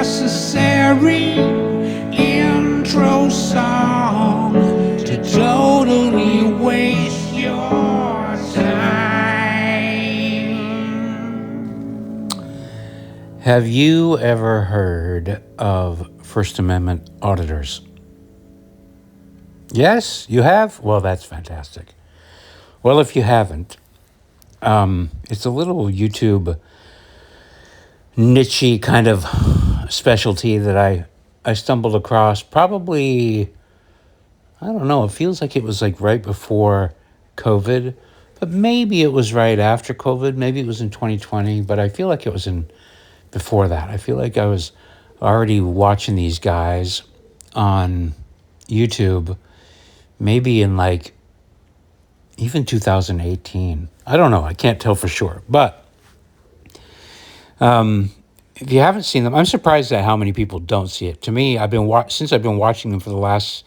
unnecessary intro song to totally waste your time. Have you ever heard of First Amendment auditors? Yes, you have? Well, that's fantastic. Well, if you haven't, it's a little YouTube niche kind of specialty that I stumbled across probably, I don't know, it feels like it was like right before COVID, but maybe it was right after COVID. Maybe it was in 2020, but I feel like it was in before that. I feel like I was already watching these guys on YouTube, maybe in like even 2018. I don't know. I can't tell for sure. But if you haven't seen them, I'm surprised at how many people don't see it. To me, since I've been watching them for the last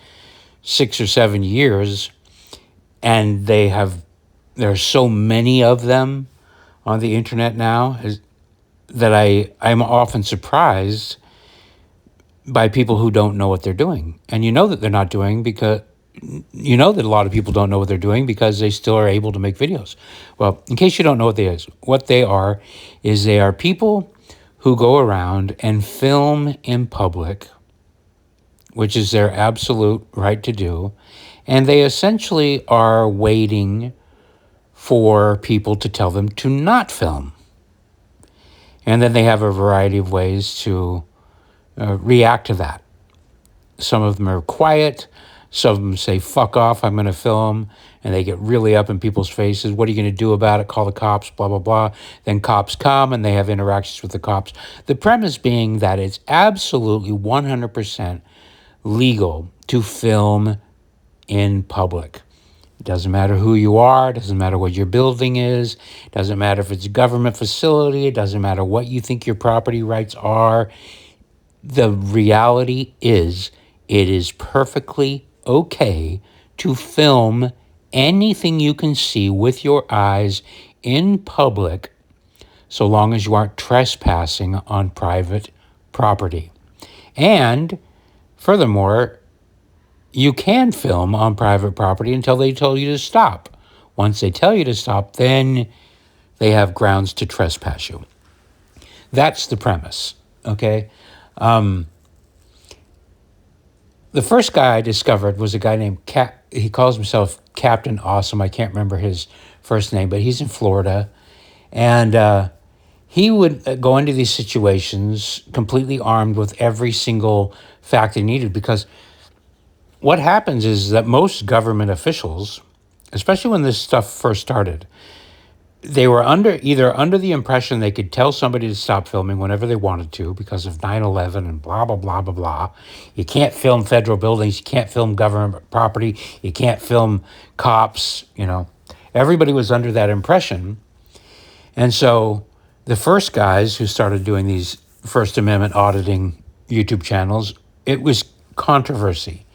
6 or 7 years, and there are so many of them on the internet now that I'm often surprised by people who don't know what they're doing. And you know that they're not doing because you know that a lot of people don't know what they're doing because they still are able to make videos. Well, in case you don't know what they are is they are people who go around and film in public, which is their absolute right to do, and they essentially are waiting for people to tell them to not film. And then they have a variety of ways to react to that. Some of them are quiet. Some of them say, fuck off, I'm going to film. And they get really up in people's faces. What are you going to do about it? Call the cops, blah, blah, blah. Then cops come and they have interactions with the cops. The premise being that it's absolutely 100% legal to film in public. It doesn't matter who you are. It doesn't matter what your building is. It doesn't matter if it's a government facility. It doesn't matter what you think your property rights are. The reality is it is perfectly okay to film anything you can see with your eyes in public so long as you aren't trespassing on private property. And furthermore, you can film on private property until they tell you to stop. Once they tell you to stop, then they have grounds to trespass you. That's the premise, okay? The first guy I discovered was a guy named he calls himself Captain Awesome. I can't remember his first name, but he's in Florida. And he would go into these situations completely armed with every single fact he needed, because what happens is that most government officials, especially when this stuff first started, they were either under the impression they could tell somebody to stop filming whenever they wanted to because of 9/11 and blah, blah, blah, blah, blah. You can't film federal buildings. You can't film government property. You can't film cops, Everybody was under that impression. And so the first guys who started doing these First Amendment auditing YouTube channels, it was controversy.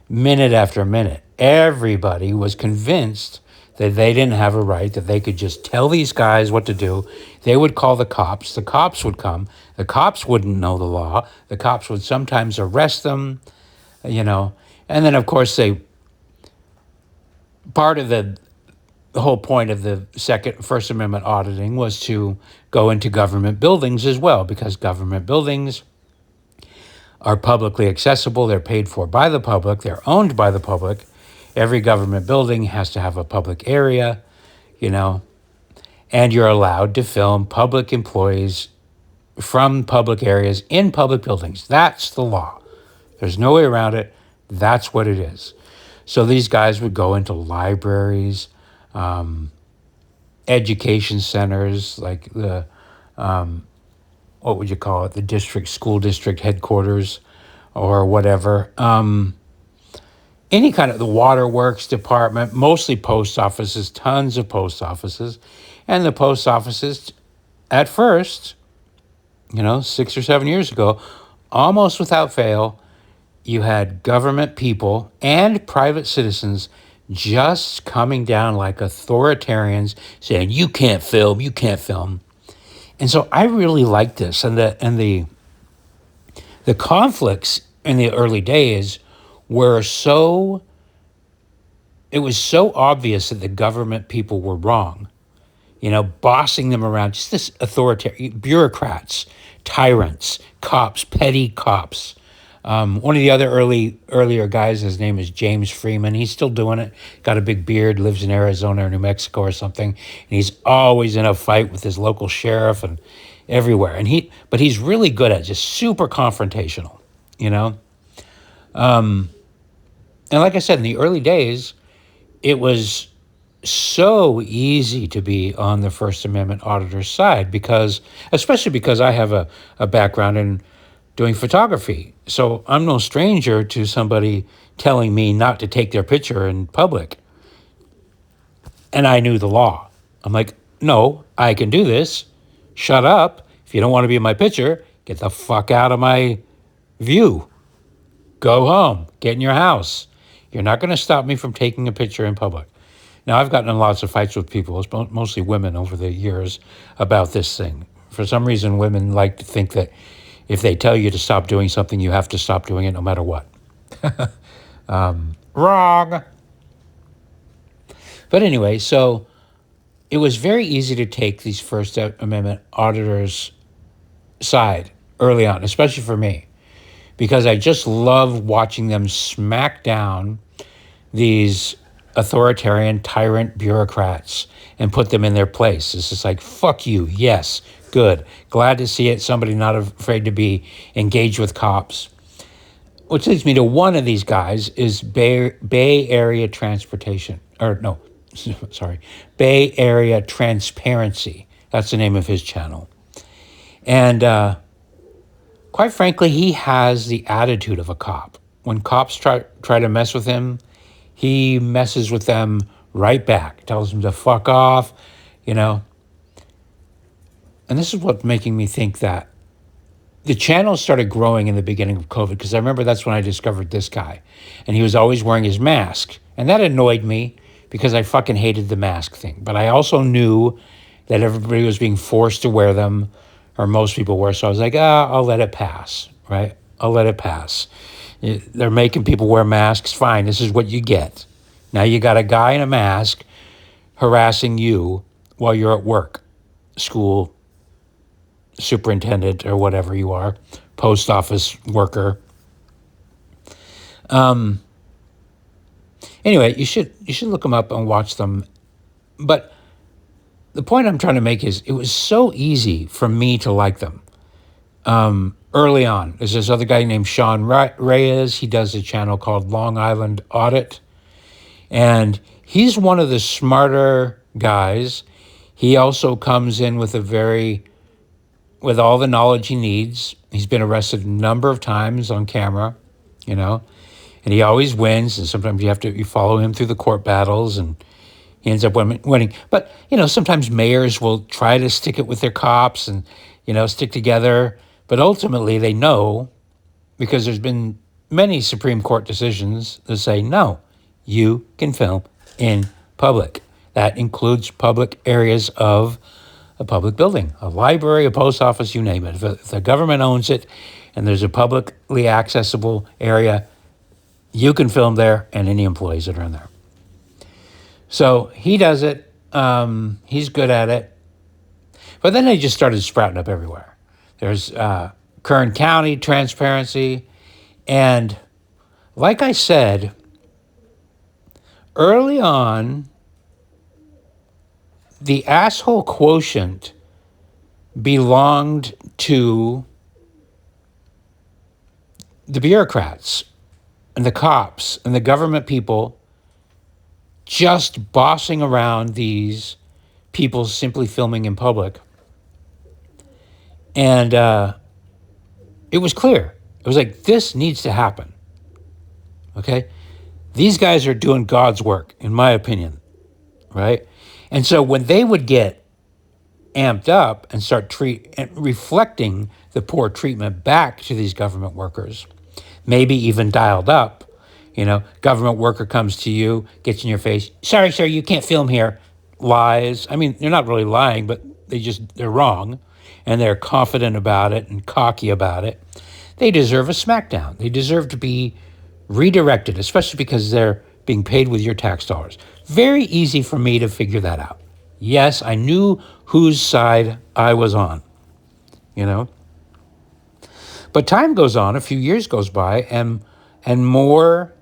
Minute after minute, everybody was convinced that they didn't have a right, that they could just tell these guys what to do. They would call the cops would come, the cops wouldn't know the law, the cops would sometimes arrest them, and then of course part of the whole point of the First Amendment auditing was to go into government buildings as well, because government buildings are publicly accessible, they're paid for by the public, they're owned by the public. Every government building has to have a public area, and you're allowed to film public employees from public areas in public buildings. That's the law. There's no way around it. That's what it is. So these guys would go into libraries, education centers, like the, what would you call it? The school district headquarters or whatever. Any kind of the waterworks department, mostly post offices, tons of post offices. And the post offices at first, 6 or 7 years ago, almost without fail, you had government people and private citizens just coming down like authoritarians saying, you can't film. And so I really like this. And the The conflicts in the early days were so, it was so obvious that the government people were wrong, bossing them around, just this authoritarian bureaucrats, tyrants, cops, petty cops. One of the other earlier guys, his name is James Freeman. He's still doing it. Got a big beard, lives in Arizona or New Mexico or something. And he's always in a fight with his local sheriff and everywhere. But he's really good at it, just super confrontational, And like I said, in the early days, it was so easy to be on the First Amendment auditor's side especially because I have a background in doing photography. So I'm no stranger to somebody telling me not to take their picture in public. And I knew the law. I'm like, no, I can do this. Shut up. If you don't want to be in my picture, get the fuck out of my view. Go home. Get in your house. You're not going to stop me from taking a picture in public. Now, I've gotten in lots of fights with people, mostly women over the years, about this thing. For some reason, women like to think that if they tell you to stop doing something, you have to stop doing it no matter what. Wrong. But anyway, so it was very easy to take these First Amendment auditors' side early on, especially for me, because I just love watching them smack down these authoritarian tyrant bureaucrats and put them in their place. It's just like, fuck you. Yes, good. Glad to see it. Somebody not afraid to be engaged with cops. Which leads me to one of these guys is Bay Area Transportation. Or no, sorry. Bay Area Transparency. That's the name of his channel. And quite frankly, he has the attitude of a cop. When cops try to mess with him, he messes with them right back, tells them to fuck off, And this is what's making me think that the channel started growing in the beginning of COVID, because I remember that's when I discovered this guy. And he was always wearing his mask. And that annoyed me because I fucking hated the mask thing. But I also knew that everybody was being forced to wear them, or most people were. So I was like, I'll let it pass, right? I'll let it pass. They're making people wear masks. Fine, this is what you get. Now you got a guy in a mask harassing you while you're at work, school, superintendent, or whatever you are, post office worker. Anyway, you should look them up and watch them. But the point I'm trying to make is it was so easy for me to like them. Early on, there's this other guy named Sean Reyes. He does a channel called Long Island Audit. And he's one of the smarter guys. He also comes in with with all the knowledge he needs. He's been arrested a number of times on camera, and he always wins. And sometimes you follow him through the court battles, and he ends up winning. But, sometimes mayors will try to stick it with their cops and, stick together. But ultimately, they know, because there's been many Supreme Court decisions that say, no, you can film in public. That includes public areas of a public building, a library, a post office, you name it. If the government owns it and there's a publicly accessible area, you can film there and any employees that are in there. So he does it. He's good at it. But then they just started sprouting up everywhere. There's Kern County Transparency. And like I said, early on, the asshole quotient belonged to the bureaucrats and the cops and the government people just bossing around these people simply filming in public. And it was clear. It was like, this needs to happen. Okay? These guys are doing God's work, in my opinion. Right? And so when they would get amped up and start reflecting the poor treatment back to these government workers, maybe even dialed up, government worker comes to you, gets in your face, sorry, sir, you can't film here. Lies. I mean, they're not really lying, but they're wrong. And they're confident about it and cocky about it. they deserve a smackdown. They deserve to be redirected, especially because they're being paid with your tax dollars. Very easy for me to figure that out. Yes, I knew whose side I was on, you know. But time goes on, a few years goes by, and more,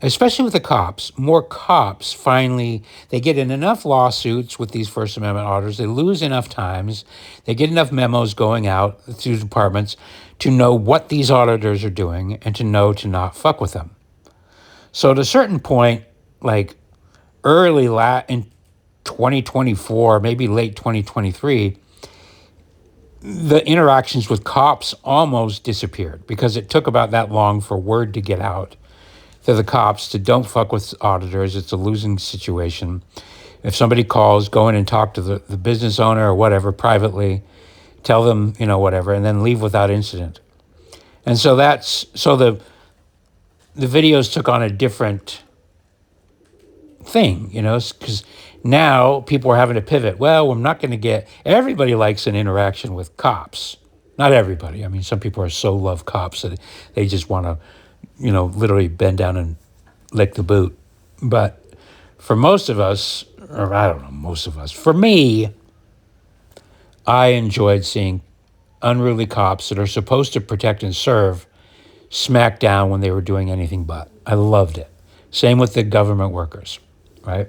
especially with the cops, more cops finally, they get in enough lawsuits with these First Amendment auditors, they lose enough times, they get enough memos going out through departments to know what these auditors are doing and to know to not fuck with them. So at a certain point, like in 2024, maybe late 2023, the interactions with cops almost disappeared because it took about that long for word to get out to the cops to don't fuck with auditors. It's a losing situation. If somebody calls, go in and talk to the business owner or whatever privately, tell them, whatever, and then leave without incident. And so the videos took on a different thing, because now people are having to pivot. Well, I'm not going to everybody likes an interaction with cops. Not everybody. I mean, some people love cops that they just want to, literally bend down and lick the boot. But for most of us, or I don't know, most of us, for me, I enjoyed seeing unruly cops that are supposed to protect and serve smack down when they were doing anything but. I loved it. Same with the government workers, right?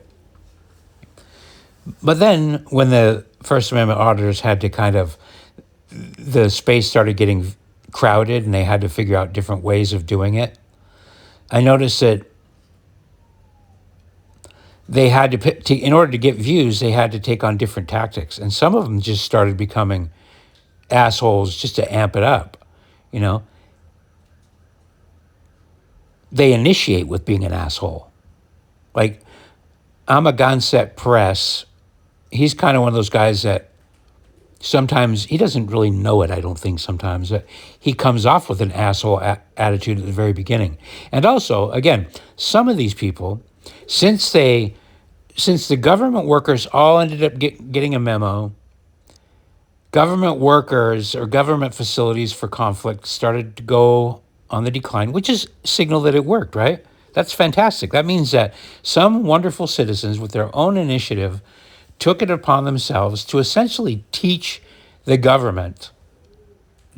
But then when the First Amendment auditors had to the space started getting crowded and they had to figure out different ways of doing it, I noticed that they had in order to get views, they had to take on different tactics. And some of them just started becoming assholes just to amp it up, They initiate with being an asshole. Like, I'm a Gonset Press. He's kind of one of those guys that sometimes he doesn't really know it, I don't think sometimes. That he comes off with an asshole attitude at the very beginning. And also, again, some of these people, since the government workers all ended up getting a memo, government workers or government facilities for conflict started to go on the decline, which is a signal that it worked, right? That's fantastic. That means that some wonderful citizens with their own initiative took it upon themselves to essentially teach the government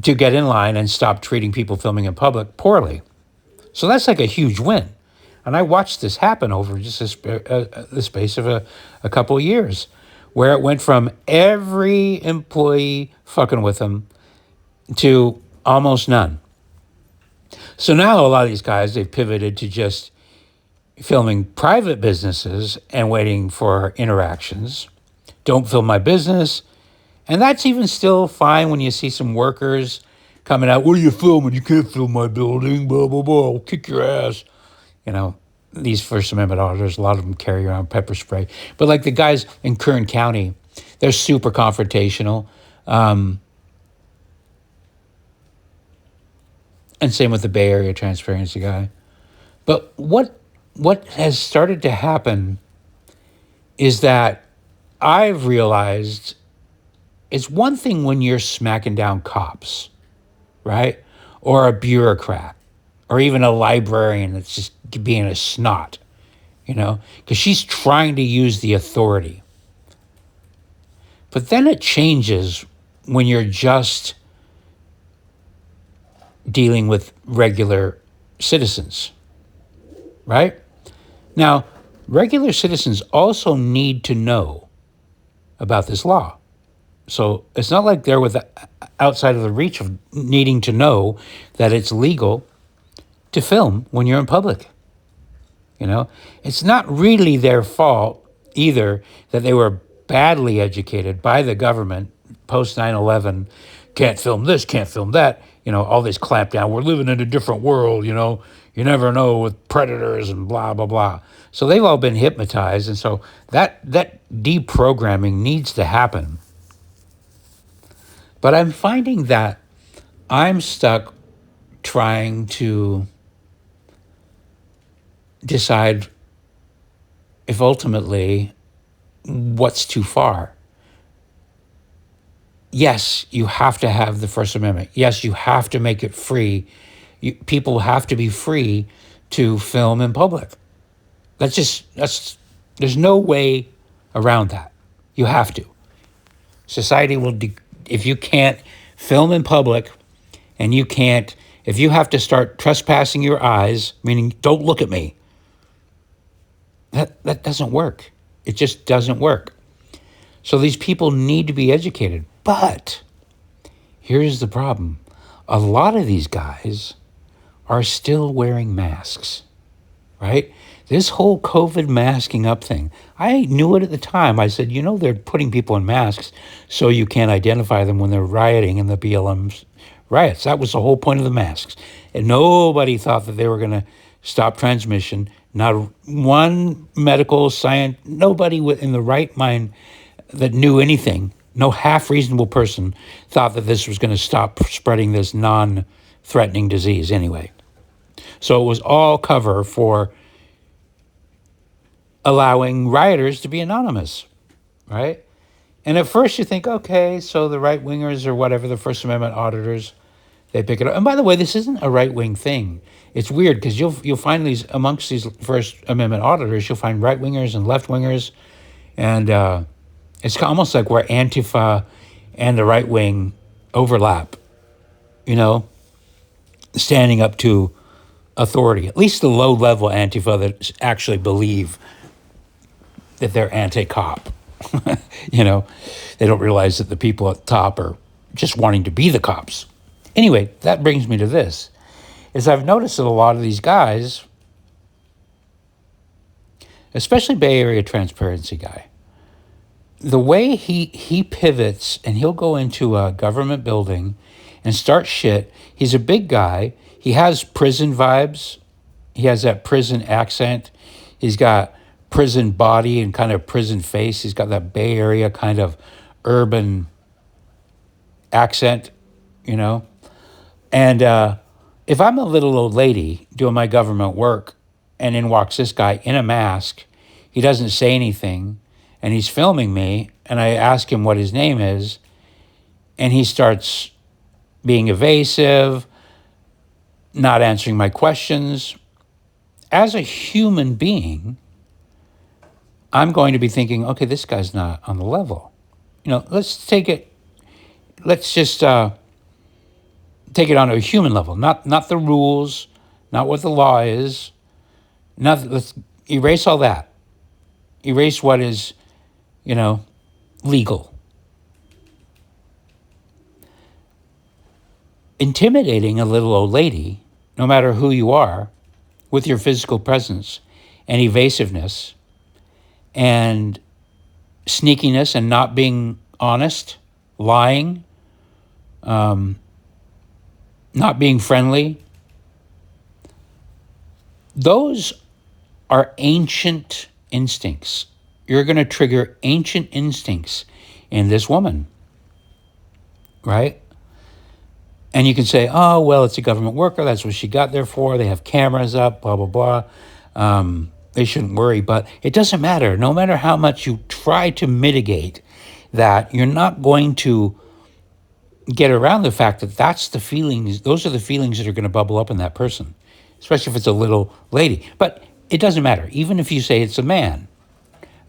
to get in line and stop treating people filming in public poorly. So that's like a huge win. And I watched this happen over just the space of a couple of years, where it went from every employee fucking with them to almost none. So now a lot of these guys, they've pivoted to just filming private businesses and waiting for interactions. Don't film my business. And that's even still fine when you see some workers coming out, what are you filming? You can't film my building, blah, blah, blah, I'll kick your ass. These First Amendment auditors, a lot of them carry around pepper spray. But like the guys in Kern County, they're super confrontational. And same with the Bay Area transparency guy. But what has started to happen is that I've realized it's one thing when you're smacking down cops, right? Or a bureaucrat, or even a librarian that's just being a snot, because she's trying to use the authority. But then it changes when you're just dealing with regular citizens, right? Now, regular citizens also need to know about this law. So it's not like they're outside of the reach of needing to know that it's legal to film when you're in public. It's not really their fault either that they were badly educated by the government post 9/11. Can't film this, can't film that. All this clampdown. We're living in a different world. You never know with predators and blah blah blah. So they've all been hypnotized, and so that deprogramming needs to happen. But I'm finding that I'm stuck trying to decide if ultimately what's too far. yes, you have to have the First Amendment. Yes, you have to make it free. People have to be free to film in public. There's no way around that. You have to. Society will, if you can't film in public and you can't, if you have to start trespassing your eyes, meaning don't look at me, that doesn't work. It just doesn't work. So these people need to be educated. But here's the problem. A lot of these guys are still wearing masks, right? This whole COVID masking up thing, I knew it at the time. I said, they're putting people in masks so you can't identify them when they're rioting in the BLM riots. That was the whole point of the masks. And nobody thought that they were going to stop transmission. Not one medical science, nobody in the right mind that knew anything, no half reasonable person thought that this was going to stop spreading this non-threatening disease anyway. So it was all cover for allowing rioters to be anonymous, right? And at first you think, okay, so the right-wingers or whatever, the First Amendment auditors, they pick it up. And by the way, this isn't a right-wing thing. It's weird because you'll find amongst these First Amendment auditors, you'll find right-wingers and left-wingers, and it's almost like where Antifa and the right wing overlap, standing up to authority. At least the low-level Antifa that actually believe that they're anti-cop. They don't realize that the people at the top are just wanting to be the cops. Anyway, that brings me to this, is I've noticed that a lot of these guys, especially Bay Area Transparency guy, the way he pivots and he'll go into a government building and start shit. He's a big guy. He has prison vibes. He has that prison accent. He's got prison body and kind of prison face. He's got that Bay Area kind of urban accent, And if I'm a little old lady doing my government work and in walks this guy in a mask, he doesn't say anything, and he's filming me, and I ask him what his name is, and he starts being evasive, not answering my questions. As a human being, I'm going to be thinking, okay, this guy's not on the level. Let's just take it on a human level, not the rules, not what the law is. Let's erase all that. Erase what is, legal. Intimidating a little old lady, no matter who you are, with your physical presence and evasiveness and sneakiness and not being honest, lying, not being friendly, those are ancient instincts. You're going to trigger ancient instincts in this woman, right? And you can say, oh, well, it's a government worker. That's what she got there for. They have cameras up, blah, blah, blah. They shouldn't worry. But it doesn't matter. No matter how much you try to mitigate that, you're not going to get around the fact that that's the feelings. Those are the feelings that are going to bubble up in that person, especially if it's a little lady. But it doesn't matter. Even if you say it's a man,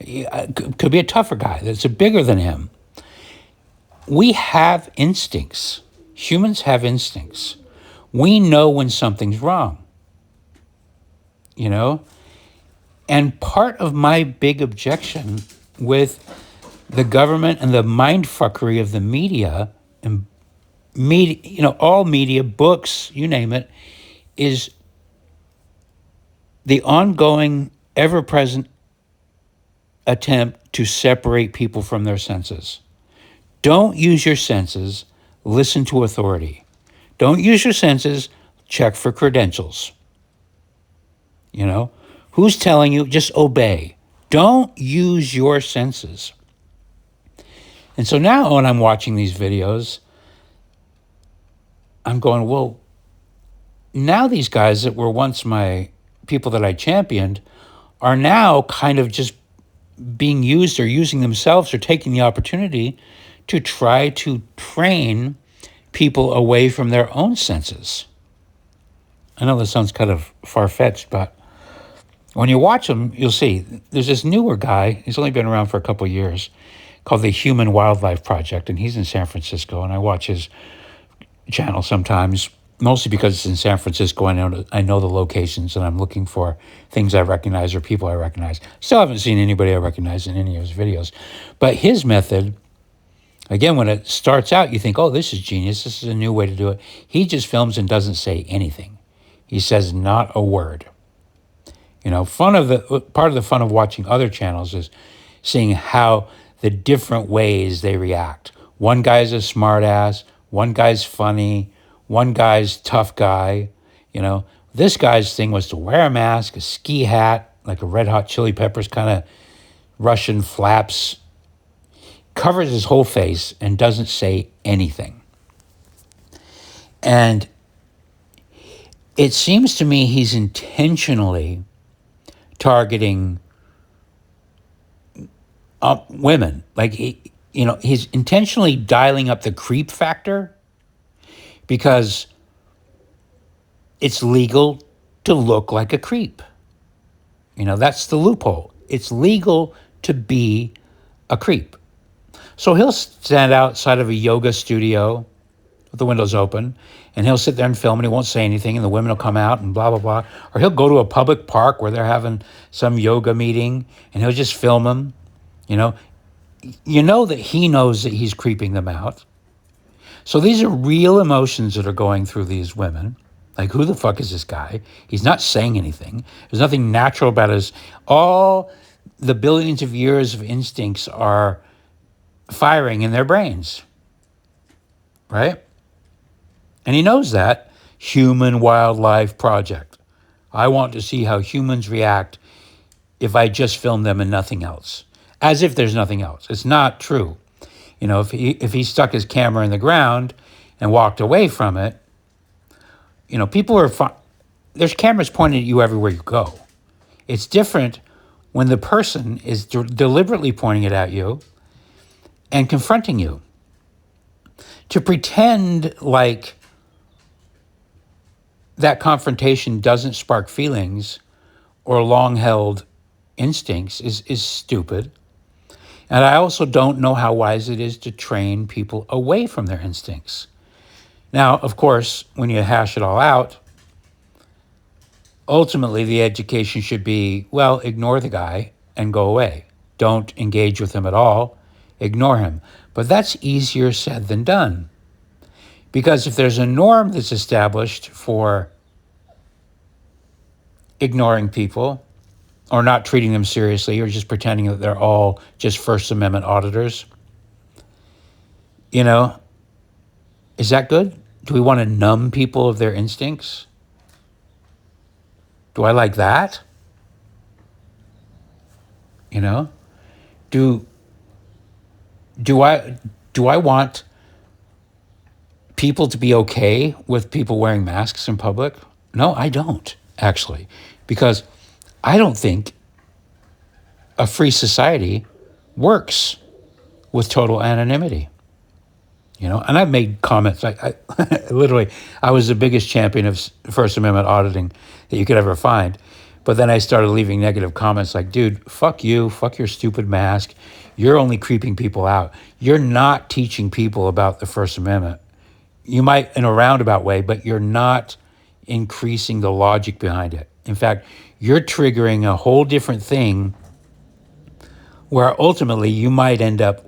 it could be a tougher guy that's bigger than him. We have instincts. Humans have instincts. We know when something's wrong, And part of my big objection with the government and the mindfuckery of the media and all media, books, you name it, is the ongoing, ever-present attempt to separate people from their senses. Don't use your senses. Listen to authority. Don't use your senses. Check for credentials. Who's telling you? Just obey. Don't use your senses. And so now when I'm watching these videos, I'm going, well, now these guys that were once my people that I championed are now kind of just being used or using themselves or taking the opportunity to try to train people away from their own senses. I know this sounds kind of far-fetched, but when you watch them, you'll see there's this newer guy. He's only been around for a couple of years, called the Human Wildlife Project, and he's in San Francisco. And I watch his channel sometimes, mostly because it's in San Francisco. I know the locations, and I'm looking for things I recognize or people I recognize. Still haven't seen anybody I recognize in any of his videos. But his method, again, when it starts out, you think, oh, this is genius. This is a new way to do it. He just films and doesn't say anything. He says not a word. You know, part of the fun of watching other channels is seeing how the different ways they react. One guy's a smartass, one guy's funny, one guy's tough guy. You know, this guy's thing was to wear a mask, a ski hat, like a Red Hot Chili Peppers kind of Russian flaps, covers his whole face and doesn't say anything. And it seems to me he's intentionally targeting women. Like, he's intentionally dialing up the creep factor because it's legal to look like a creep. You know, that's the loophole. It's legal to be a creep. So he'll stand outside of a yoga studio with the windows open, and he'll sit there and film, and he won't say anything, and the women will come out and blah, blah, blah. Or he'll go to a public park where they're having some yoga meeting, and he'll just film them. You know that he knows that he's creeping them out. So these are real emotions that are going through these women. Like, who the fuck is this guy? He's not saying anything. There's nothing natural about his... All the billions of years of instincts are firing in their brains. Right? And he knows that. Human Wildlife Project. I want to see how humans react if I just film them and nothing else. As if there's nothing else. It's not true. You know, if he stuck his camera in the ground and walked away from it, you know, people are fine. There's cameras pointed at you everywhere you go. It's different when the person is deliberately pointing it at you and confronting you. To pretend like that confrontation doesn't spark feelings or long-held instincts is stupid. And I also don't know how wise it is to train people away from their instincts. Now, of course, when you hash it all out, ultimately the education should be, well, ignore the guy and go away. Don't engage with him at all. Ignore him. But that's easier said than done. Because if there's a norm that's established for ignoring people or not treating them seriously or just pretending that they're all just First Amendment auditors, you know, is that good? Do we want to numb people of their instincts? Do I like that? You know, do I want people to be okay with people wearing masks in public? No, I don't, actually, because I don't think a free society works with total anonymity. You know, and I've made comments. I literally, I was the biggest champion of First Amendment auditing that you could ever find. But then I started leaving negative comments like, dude, fuck you, fuck your stupid mask. You're only creeping people out. You're not teaching people about the First Amendment. You might in a roundabout way, but you're not increasing the logic behind it. In fact, you're triggering a whole different thing where ultimately you might end up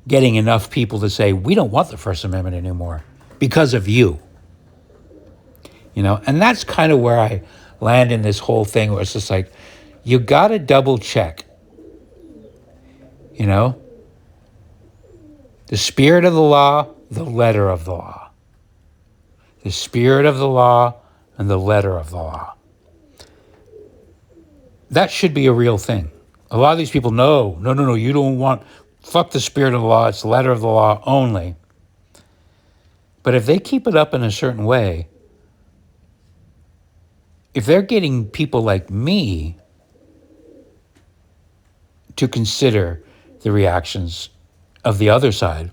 getting enough people to say, we don't want the First Amendment anymore because of you. You know, and that's kind of where I land in this whole thing where it's just like, you got to double check, you know, the spirit of the law, the letter of the law. The spirit of the law and the letter of the law. That should be a real thing. A lot of these people, no, you don't want, fuck the spirit of the law, it's the letter of the law only. But if they keep it up in a certain way, if they're getting people like me to consider the reactions of the other side,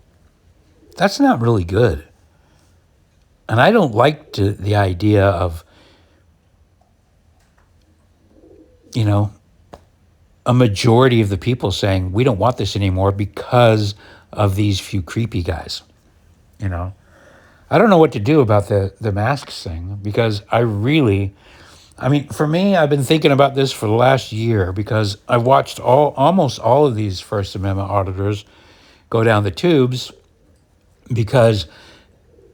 that's not really good. And I don't like the idea of, you know, a majority of the people saying, we don't want this anymore because of these few creepy guys, you know. I don't know what to do about the masks thing, because I mean, for me, I've been thinking about this for the last year, because I watched almost all of these First Amendment auditors go down the tubes, because,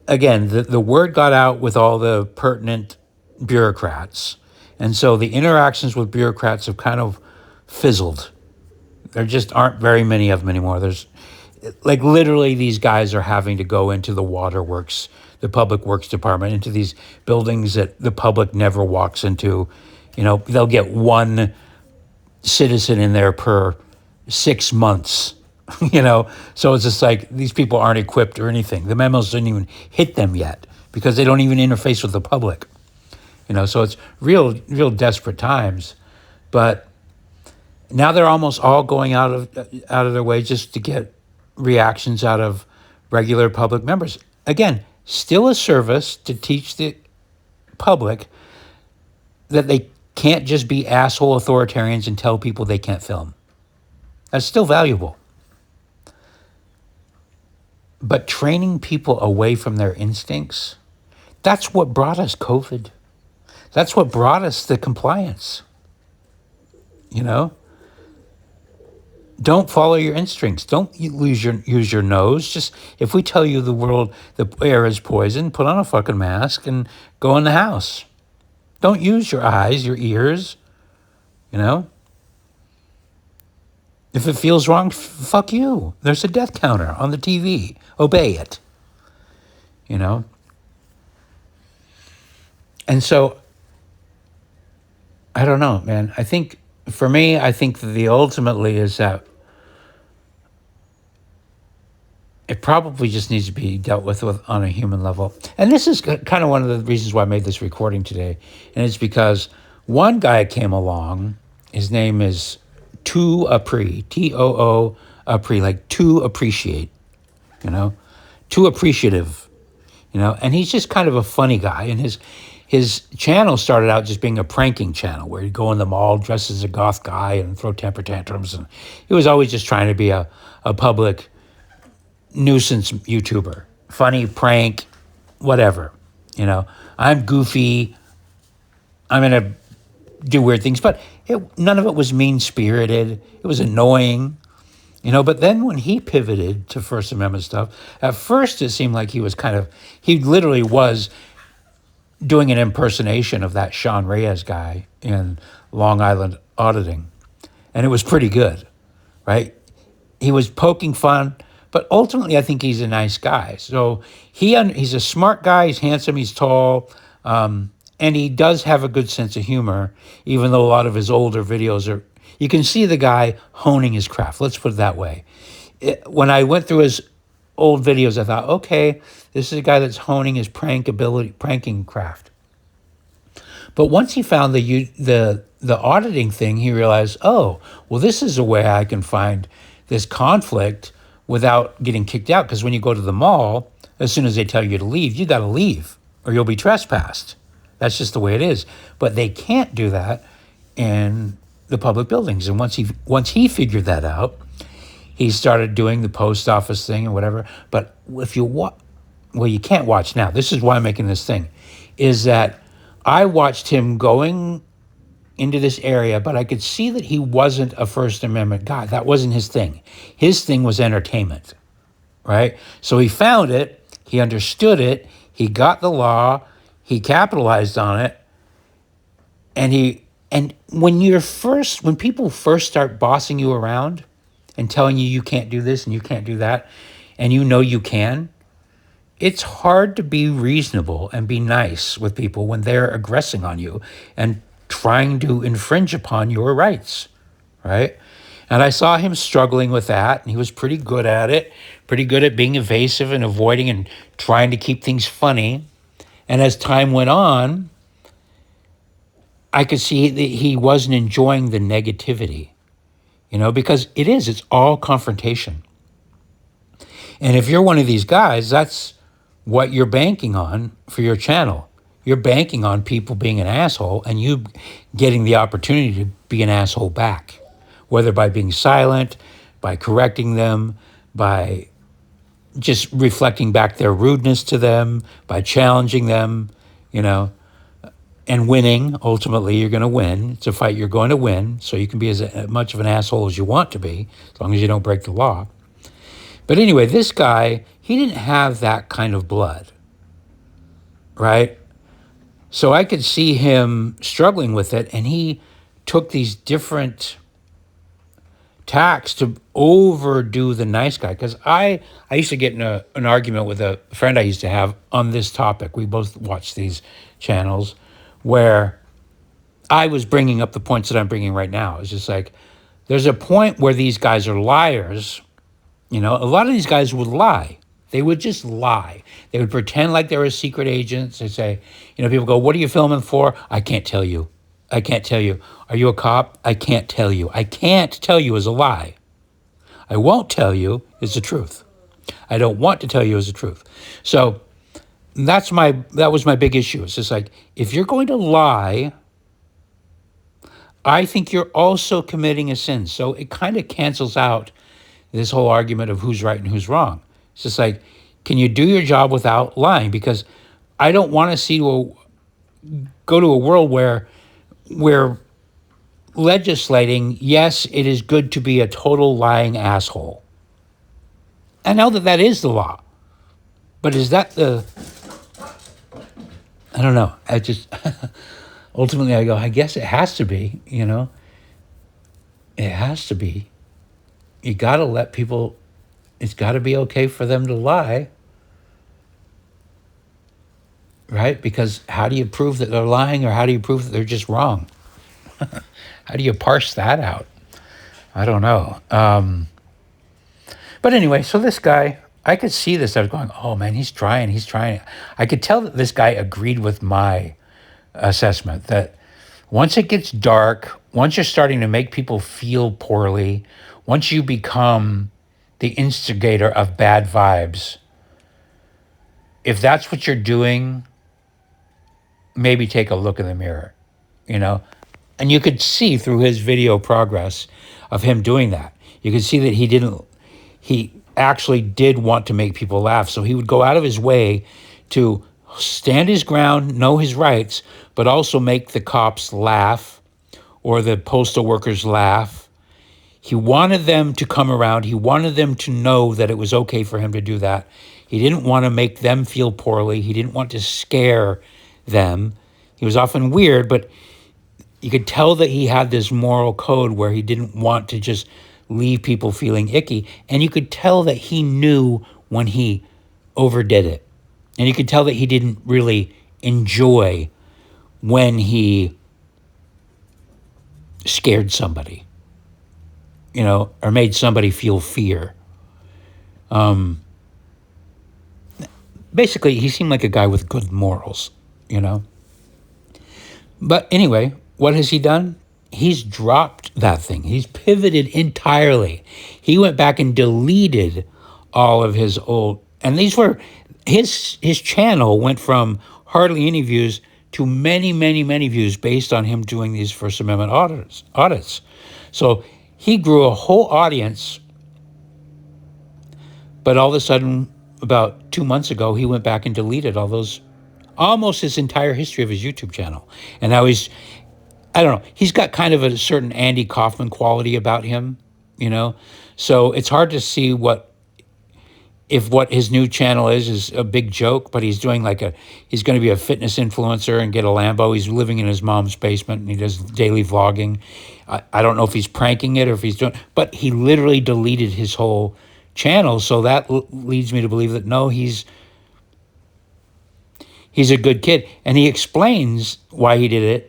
again, the word got out with all the pertinent bureaucrats. And so the interactions with bureaucrats have kind of fizzled. There just aren't very many of them anymore. There's, like, literally these guys are having to go into the waterworks, the public works department, into these buildings that the public never walks into. You know, they'll get one citizen in there per 6 months, you know. So it's just like, these people aren't equipped or anything. The memos didn't even hit them yet, because they don't even interface with the public. You know, so it's real desperate times. But now they're almost all going out of their way just to get reactions out of regular public members. Again, still a service to teach the public that they can't just be asshole authoritarians and tell people they can't film. That's still valuable. But training people away from their instincts, that's what brought us COVID. That's what brought us the compliance. You know? Don't follow your instincts. Don't use your nose. Just, if we tell you the air is poison, put on a fucking mask and go in the house. Don't use your eyes, your ears, you know? If it feels wrong, fuck you. There's a death counter on the TV. Obey it, you know? And so, I don't know, man. I think, for me, I think the ultimately is that it probably just needs to be dealt with on a human level. And this is kind of one of the reasons why I made this recording today. And it's because one guy came along. His name is To Appreciate, Too Appreciate, like to appreciate, you know, too appreciative, you know. And he's just kind of a funny guy. And his channel started out just being a pranking channel, where he'd go in the mall dressed as a goth guy and throw temper tantrums. And he was always just trying to be a public nuisance YouTuber, funny prank, whatever, you know. I'm goofy, I'm gonna do weird things, but none of it was mean-spirited. It was annoying, you know. But then when he pivoted to First Amendment stuff, at first it seemed like he literally was doing an impersonation of that Sean Reyes guy in Long Island Auditing, and it was pretty good, right? He was poking fun. But ultimately, I think he's a nice guy. So he's a smart guy. He's handsome. He's tall. And he does have a good sense of humor, even though a lot of his older videos are... You can see the guy honing his craft. Let's put it that way. When I went through his old videos, I thought, okay, this is a guy that's honing his pranking craft. But once he found the auditing thing, he realized, oh, well, this is a way I can find this conflict without getting kicked out. Because when you go to the mall, as soon as they tell you to leave, you got to leave or you'll be trespassed. That's just the way it is. But they can't do that in the public buildings. And once he figured that out, he started doing the post office thing and whatever. But if you well, you can't watch now. This is why I'm making this thing, is that I watched him going into this area, but I could see that he wasn't a First Amendment guy. That wasn't his thing. His thing was entertainment, right? So he found it, he understood it, he got the law, he capitalized on it, and when people first start bossing you around and telling you can't do this and you can't do that, and you know you can, it's hard to be reasonable and be nice with people when they're aggressing on you and trying to infringe upon your rights, right? And I saw him struggling with that, and he was pretty good at it, pretty good at being evasive and avoiding and trying to keep things funny. And as time went on, I could see that he wasn't enjoying the negativity, you know, because it's all confrontation. And if you're one of these guys, that's what you're banking on for your channel. You're banking on people being an asshole and you getting the opportunity to be an asshole back, whether by being silent, by correcting them, by just reflecting back their rudeness to them, by challenging them, you know, and winning. Ultimately, you're going to win. It's a fight you're going to win, so you can be as much of an asshole as you want to be, as long as you don't break the law. But anyway, this guy, he didn't have that kind of blood, right? So I could see him struggling with it, and he took these different tacks to overdo the nice guy. Because I used to get in an argument with a friend I used to have on this topic. We both watched these channels where I was bringing up the points that I'm bringing right now. It's just like, there's a point where these guys are liars. You know, a lot of these guys would lie. They would just lie. They would pretend like they were secret agents. They'd say, you know, people go, what are you filming for? I can't tell you. I can't tell you. Are you a cop? I can't tell you. I can't tell you is a lie. I won't tell you is the truth. I don't want to tell you is the truth. So that was my big issue. It's just like, if you're going to lie, I think you're also committing a sin. So it kind of cancels out this whole argument of who's right and who's wrong. It's just like, can you do your job without lying? Because I don't want to go to a world where we're legislating, yes, it is good to be a total lying asshole. I know that that is the law. But is that I don't know. I just, ultimately I go, I guess it has to be, you know. It has to be. You got to let people, it's got to be okay for them to lie, right? Because how do you prove that they're lying, or how do you prove that they're just wrong? How do you parse that out? I don't know. But anyway, so this guy, I could see this. I was going, oh man, he's trying. I could tell that this guy agreed with my assessment that once it gets dark, once you're starting to make people feel poorly, once you become the instigator of bad vibes, if that's what you're doing, maybe take a look in the mirror, you know? And you could see through his video progress of him doing that. You could see that he actually did want to make people laugh. So he would go out of his way to stand his ground, know his rights, but also make the cops laugh or the postal workers laugh. He wanted them to come around. He wanted them to know that it was okay for him to do that. He didn't want to make them feel poorly. He didn't want to scare them. He was often weird, but you could tell that he had this moral code where he didn't want to just leave people feeling icky. And you could tell that he knew when he overdid it. And you could tell that he didn't really enjoy when he scared somebody, you know, or made somebody feel fear. Basically, he seemed like a guy with good morals, you know. But anyway, what has he done? He's dropped that thing. He's pivoted entirely. He went back and deleted all of his old, and these were, his channel went from hardly any views to many, many, many views based on him doing these First Amendment audits. So he grew a whole audience, but all of a sudden, about 2 months ago, he went back and deleted all those, almost his entire history of his YouTube channel. And now I don't know, he's got kind of a certain Andy Kaufman quality about him, you know? So it's hard to see if what his new channel is a big joke, but he's doing he's going to be a fitness influencer and get a Lambo. He's living in his mom's basement and he does daily vlogging. I don't know if he's pranking it or if he's doing, but he literally deleted his whole channel. So that leads me to believe that no, he's a good kid. And he explains why he did it.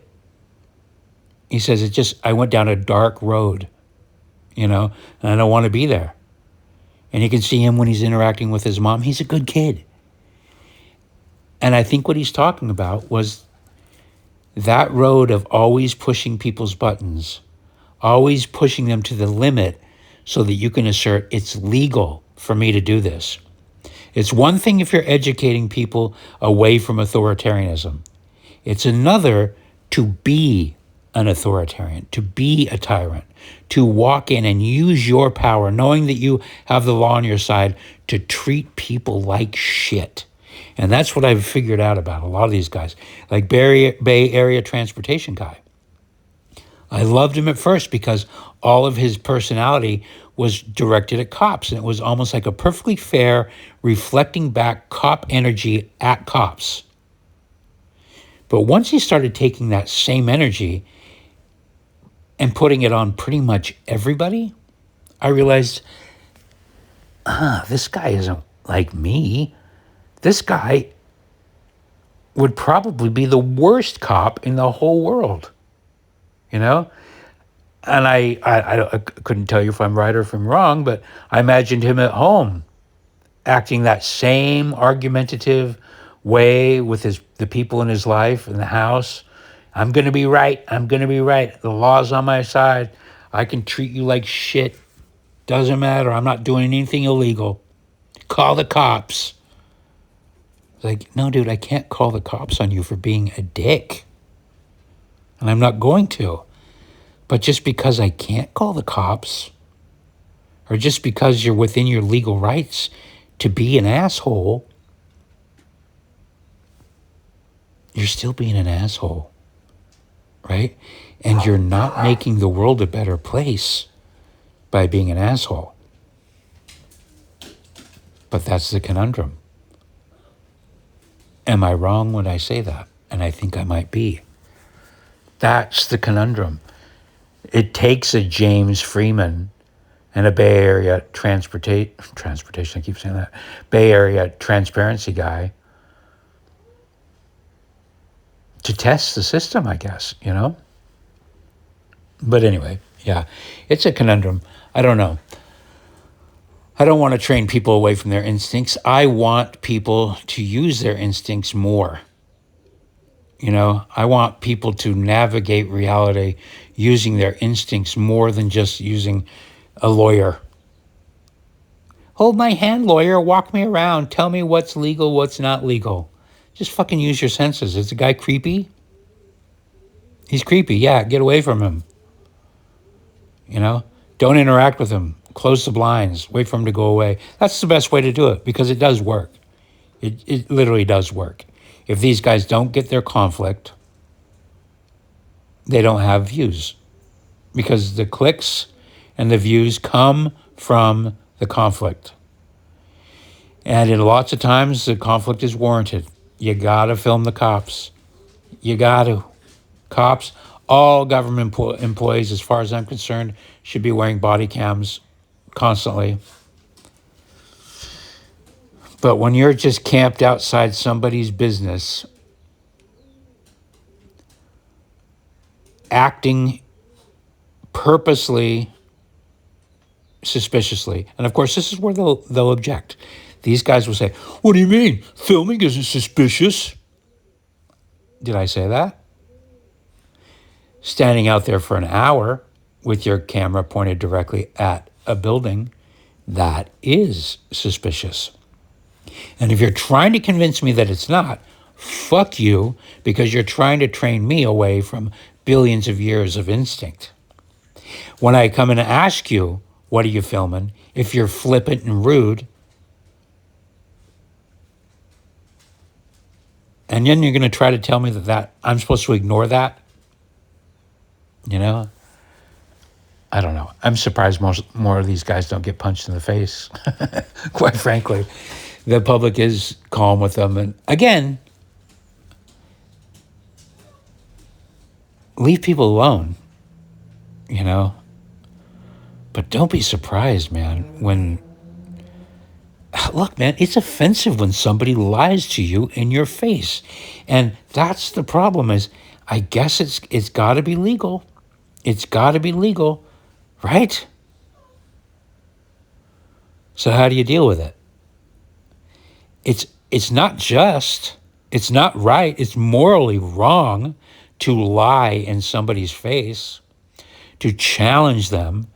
He says, I went down a dark road, you know, and I don't want to be there. And you can see him when he's interacting with his mom. He's a good kid. And I think what he's talking about was that road of always pushing people's buttons, always pushing them to the limit so that you can assert it's legal for me to do this. It's one thing if you're educating people away from authoritarianism. It's another to be an authoritarian, to be a tyrant, to walk in and use your power, knowing that you have the law on your side, to treat people like shit. And that's what I've figured out about a lot of these guys. Like Bay Area transportation guy. I loved him at first because all of his personality was directed at cops. And it was almost like a perfectly fair, reflecting back cop energy at cops. But once he started taking that same energy and putting it on pretty much everybody, I realized, this guy isn't like me. This guy would probably be the worst cop in the whole world, you know? And I couldn't tell you if I'm right or if I'm wrong, but I imagined him at home acting that same argumentative way with the people in his life, in the house. I'm going to be right. I'm going to be right. The law's on my side. I can treat you like shit. Doesn't matter. I'm not doing anything illegal. Call the cops. Like, no, dude, I can't call the cops on you for being a dick. And I'm not going to. But just because I can't call the cops, or just because you're within your legal rights to be an asshole, you're still being an asshole, right? And you're not making the world a better place by being an asshole. But that's the conundrum. Am I wrong when I say that? And I think I might be. That's the conundrum. It takes a James Freeman and a Bay Area transportation, I keep saying that, Bay Area transparency guy to test the system, I guess, you know? But anyway, yeah, it's a conundrum. I don't know. I don't want to train people away from their instincts. I want people to use their instincts more. You know, I want people to navigate reality using their instincts more than just using a lawyer. Hold my hand, lawyer. Walk me around. Tell me what's legal, what's not legal. Just fucking use your senses. Is the guy creepy? He's creepy. Yeah, get away from him. You know, don't interact with him. Close the blinds. Wait for him to go away. That's the best way to do it because it does work. It literally does work. If these guys don't get their conflict, they don't have views because the clicks and the views come from the conflict. And in lots of times, the conflict is warranted. You gotta film the cops. You gotta. Cops, all government employees, as far as I'm concerned, should be wearing body cams constantly. But when you're just camped outside somebody's business, acting purposely, suspiciously, and of course, this is where they'll object. These guys will say, what do you mean? Filming isn't suspicious. Did I say that? Standing out there for an hour with your camera pointed directly at a building, that is suspicious. And if you're trying to convince me that it's not, fuck you, because you're trying to train me away from billions of years of instinct. When I come and ask you, what are you filming? If you're flippant and rude, and then you're going to try to tell me that I'm supposed to ignore that, you know? I don't know. I'm surprised more of these guys don't get punched in the face, quite frankly. The public is calm with them. And again, leave people alone, you know? But don't be surprised, man, when... Look, man, it's offensive when somebody lies to you in your face. And that's the problem is, I guess it's got to be legal. It's got to be legal, right? So how do you deal with it? It's not just, it's not right, it's morally wrong to lie in somebody's face, to challenge them,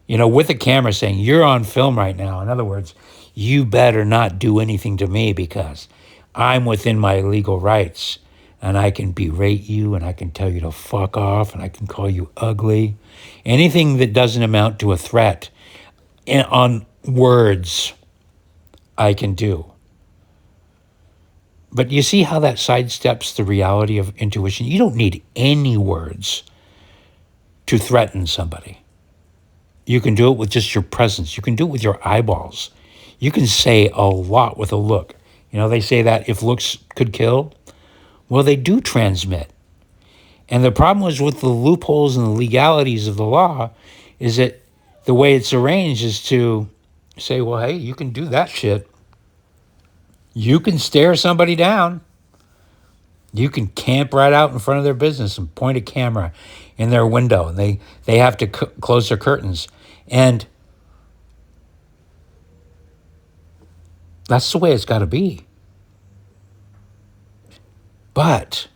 you know, with a camera saying, you're on film right now. In other words, you better not do anything to me because I'm within my legal rights and I can berate you and I can tell you to fuck off and I can call you ugly. Anything that doesn't amount to a threat on words, I can do. But you see how that sidesteps the reality of intuition? You don't need any words to threaten somebody. You can do it with just your presence. You can do it with your eyeballs. You can say a lot with a look. You know, they say that if looks could kill, well, they do transmit. And the problem is with the loopholes and the legalities of the law is that the way it's arranged is to say, well, hey, you can do that shit. You can stare somebody down. You can camp right out in front of their business and point a camera in their window. And they have to close their curtains. And that's the way it's got to be. But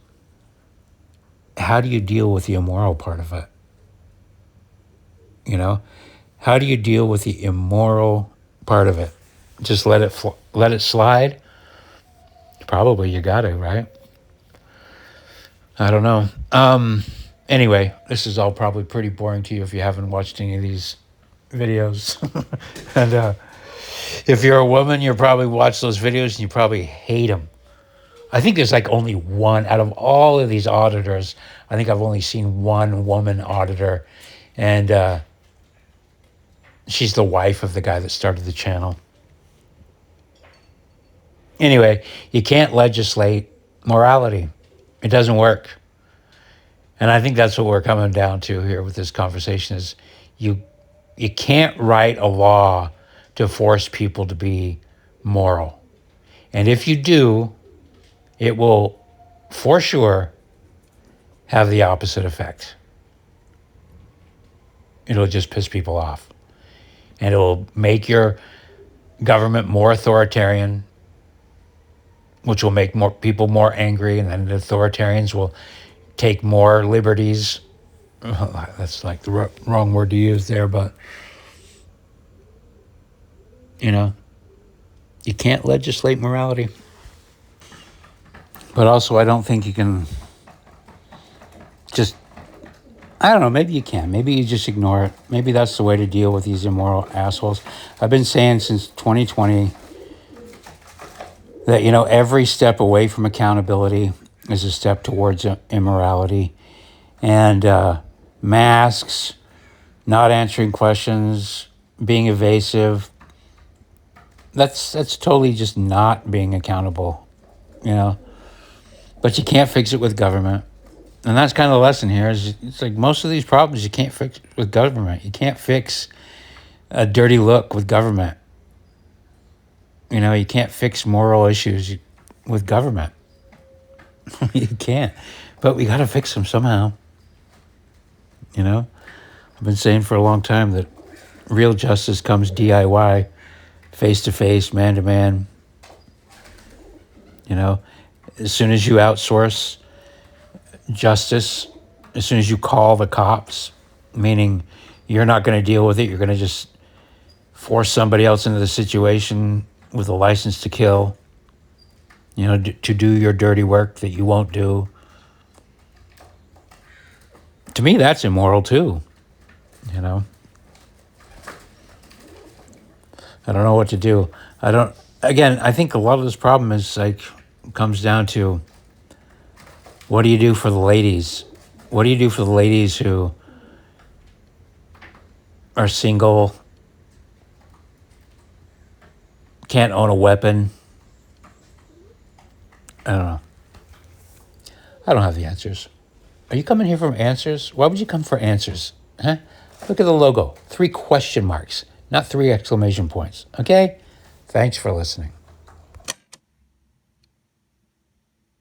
how do you deal with the immoral part of it? You know, how do you deal with the immoral part of it? Just let it slide? Probably you got to, right? I don't know. Anyway, this is all probably pretty boring to you if you haven't watched any of these videos. And if you're a woman, you probably watch those videos and you probably hate them. I think there's like only one out of all of these auditors. I think I've only seen one woman auditor, and she's the wife of the guy that started the channel. Anyway, you can't legislate morality. It doesn't work. And I think that's what we're coming down to here with this conversation is you can't write a law to force people to be moral. And if you do, it will for sure have the opposite effect. It'll just piss people off. And it will make your government more authoritarian, which will make more people more angry, and then the authoritarians will take more liberties. That's like the wrong word to use there, but you can't legislate morality. But also, I don't think you can just, I don't know, maybe you can. Maybe you just ignore it. Maybe that's the way to deal with these immoral assholes. I've been saying since 2020 that, every step away from accountability is a step towards immorality. And masks, not answering questions, being evasive, that's totally just not being accountable, But you can't fix it with government. And that's kind of the lesson here is it's like most of these problems you can't fix with government. You can't fix a dirty look with government. You can't fix moral issues with government. You can't. But we got to fix them somehow. I've been saying for a long time that real justice comes DIY, face-to-face, man-to-man. As soon as you outsource justice, as soon as you call the cops, meaning you're not going to deal with it, you're going to just force somebody else into the situation with a license to kill, to do your dirty work that you won't do. To me, that's immoral too, I don't know what to do. I think a lot of this problem is comes down to what do you do for the ladies? What do you do for the ladies who are single, can't own a weapon? I don't know. I don't have the answers. Are you coming here for answers? Why would you come for answers? Huh? Look at the logo. 3 question marks, not 3 exclamation points. Okay? Thanks for listening.